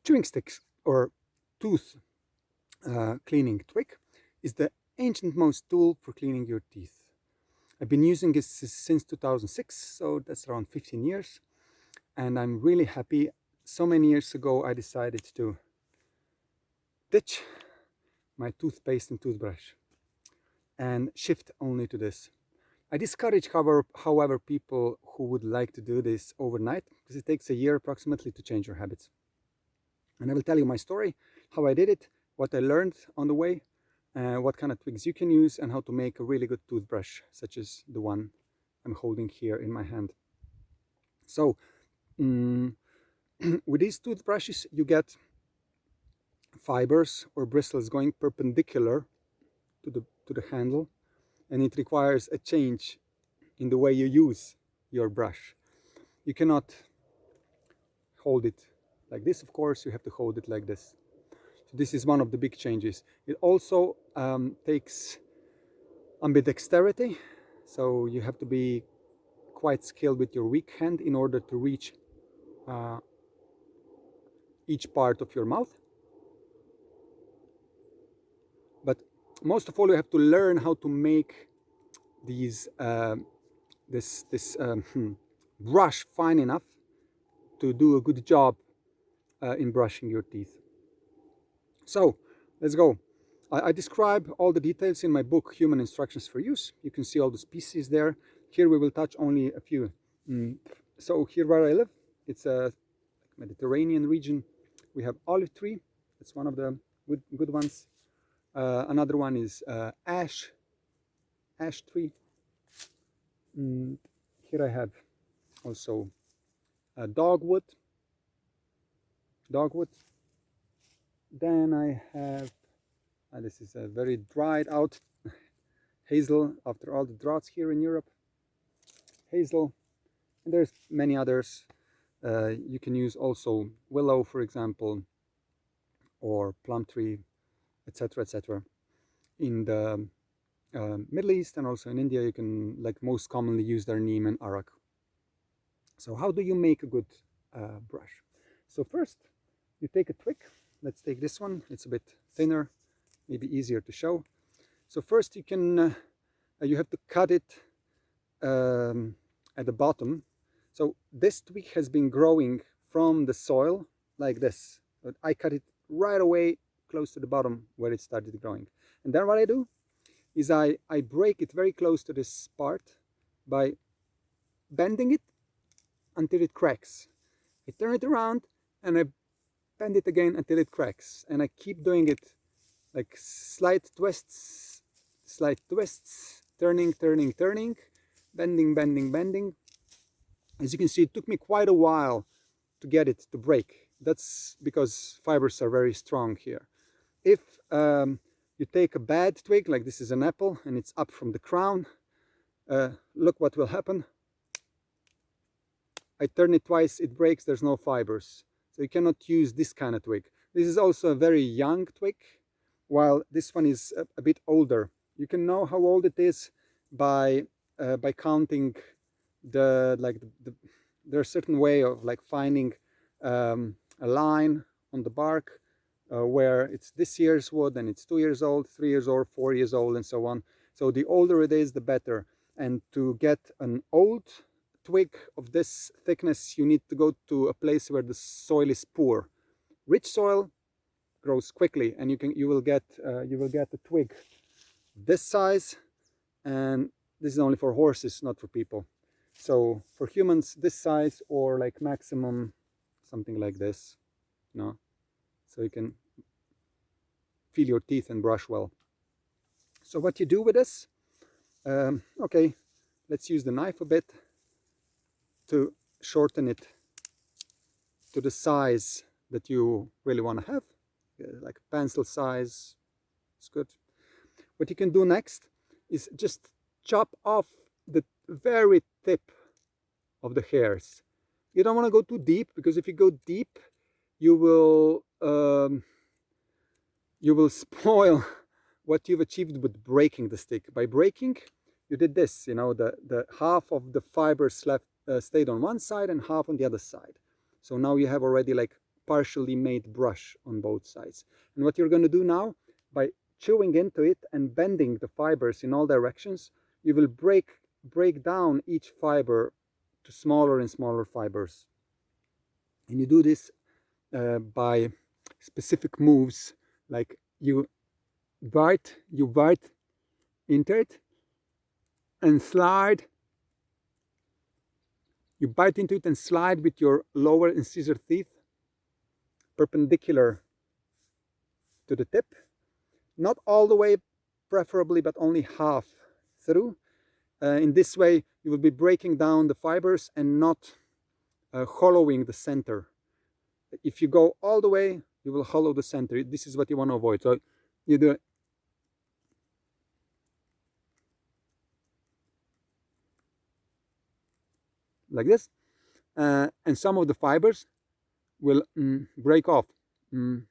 Chewing sticks, or tooth cleaning twig, is the ancient-most tool for cleaning your teeth. I've been using it since 2006, so that's around 15 years, and I'm really happy. So many years ago I decided to ditch my toothpaste and toothbrush and shift only to this. I discourage, however, people who would like to do this overnight, because it takes a year approximately to change your habits. And I will tell you my story, how I did it, what I learned on the way, what kind of twigs you can use, and how to make a really good toothbrush, such as the one I'm holding here in my hand. So, with these toothbrushes, you get fibers or bristles going perpendicular to the handle, and it requires a change in the way you use your brush. You cannot hold it like this, of course, you have to hold it like this. So this is one of the big changes. It also takes ambidexterity, so you have to be quite skilled with your weak hand in order to reach each part of your mouth. But most of all, you have to learn how to make these this brush fine enough to do a good job in brushing your teeth. So let's go. I describe all the details in my book, Human Instructions for Use. You can see all the species there. Here we will touch only a few. So here where I live, it's a Mediterranean region. We have olive tree. It's one of the good ones. Another one is ash tree. Here I have also dogwood. Then I have, this is a very dried out hazel after all the droughts here in Europe. Hazel, and there's many others. You can use also willow, for example, or plum tree, etc., etc. In the Middle East and also in India, you can, like, most commonly use their neem and arak. So how do you make a good brush? So first, you take a twig. Let's take this one. It's a bit thinner, maybe easier to show. So first you can, you have to cut it at the bottom. So this twig has been growing from the soil like this. But I cut it right away close to the bottom where it started growing. And then what I do is I break it very close to this part by bending it until it cracks. I turn it around and I bend it again until it cracks, and I keep doing it, like slight twists, turning, bending. As you can see, it took me quite a while to get it to break. That's because fibers are very strong here. If you take a bad twig, like this is an apple and it's up from the crown, look what will happen. I turn it twice, it breaks, there's no fibers. So you cannot use this kind of twig. This is also a very young twig, while this one is a bit older. You can know how old it is by counting there's a certain way of like finding a line on the bark where it's this year's wood and it's 2 years old, 3 years old, 4 years old, and so on. So the older it is, the better. And to get an old twig of this thickness, you need to go to a place where the soil is poor. Rich soil grows quickly, and you will get a twig this size, and this is only for horses, not for people. So for humans, this size, or like maximum something like this, so you can feel your teeth and brush well. So what you do with this, okay, let's use the knife a bit to shorten it to the size that you really want to have, like pencil size. It's good. What you can do next is just chop off the very tip of the hairs. You don't want to go too deep, because if you go deep, you will spoil what you've achieved with breaking the stick. By breaking, you did this, the half of the fibers left stayed on one side and half on the other side. So now you have already like partially made brush on both sides. And what you're going to do now, by chewing into it and bending the fibers in all directions, you will break down each fiber to smaller and smaller fibers. And you do this by specific moves, like you bite into it and slide. You bite into it and slide with your lower incisor teeth perpendicular to the tip. Not all the way, preferably, but only half through. In this way, you will be breaking down the fibers and not hollowing the center. If you go all the way, you will hollow the center. This is what you want to avoid. So you do it like this, and some of the fibers will break off. You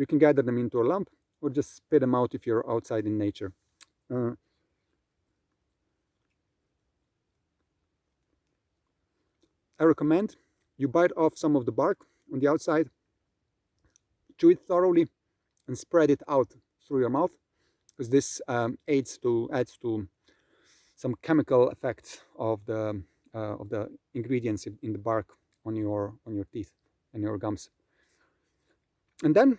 can gather them into a lump or just spit them out if you're outside in nature. I recommend you bite off some of the bark on the outside, chew it thoroughly, and spread it out through your mouth, because this adds to some chemical effects of the ingredients in the bark on your teeth and your gums. And then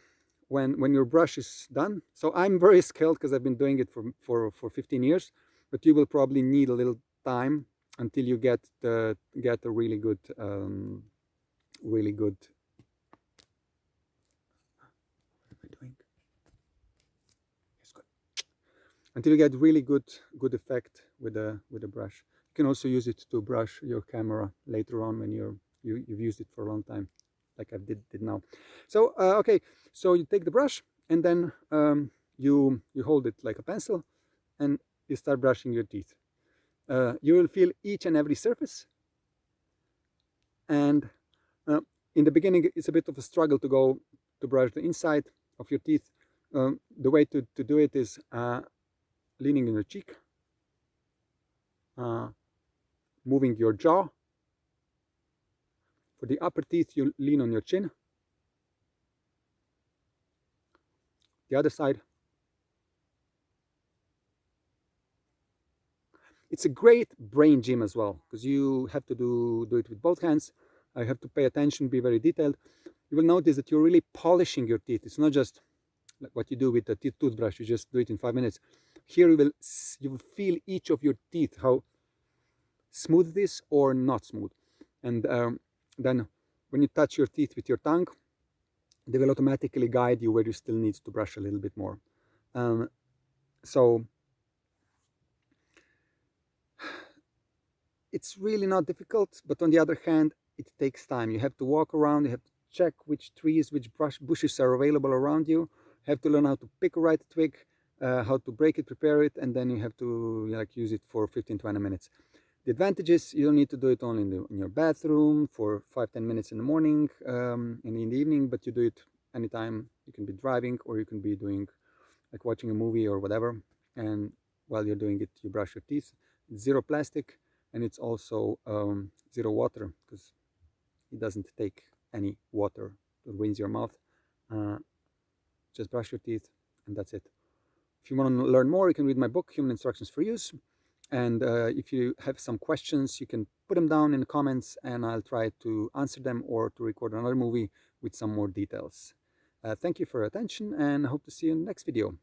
when your brush is done, so I'm very skilled because I've been doing it for 15 years, but you will probably need a little time until you get a really good until you get really good effect with the brush. You can also use it to brush your camera later on when you've used it for a long time, like I did now. So okay, so you take the brush and then you hold it like a pencil and you start brushing your teeth. You will feel each and every surface, and in the beginning it's a bit of a struggle to brush the inside of your teeth. The way to do it is leaning in your cheek, moving your jaw. For the upper teeth, you lean on your chin. The other side. It's a great brain gym as well, because you have to do it with both hands. I have to pay attention, be very detailed. You will notice that you're really polishing your teeth. It's not just like what you do with the toothbrush. You just do it in 5 minutes. Here you will feel each of your teeth, how smooth it is or not smooth. And then when you touch your teeth with your tongue, they will automatically guide you where you still need to brush a little bit more. So it's really not difficult, but on the other hand, it takes time. You have to walk around, you have to check which trees, which bushes are available around you. You have to learn how to pick a right twig, how to break it, prepare it, and then you have to use it for 15-20 minutes. The advantage is you don't need to do it only in your bathroom for 5-10 minutes in the morning and in the evening, but you do it anytime. You can be driving, or you can be doing like watching a movie or whatever, and while you're doing it, you brush your teeth. It's zero plastic, and it's also zero water, because it doesn't take any water to rinse your mouth. Just brush your teeth, and that's it. If you want to learn more, you can read my book, Human Instructions for Use. And if you have some questions, you can put them down in the comments, and I'll try to answer them or to record another movie with some more details. Thank you for your attention, and I hope to see you in the next video.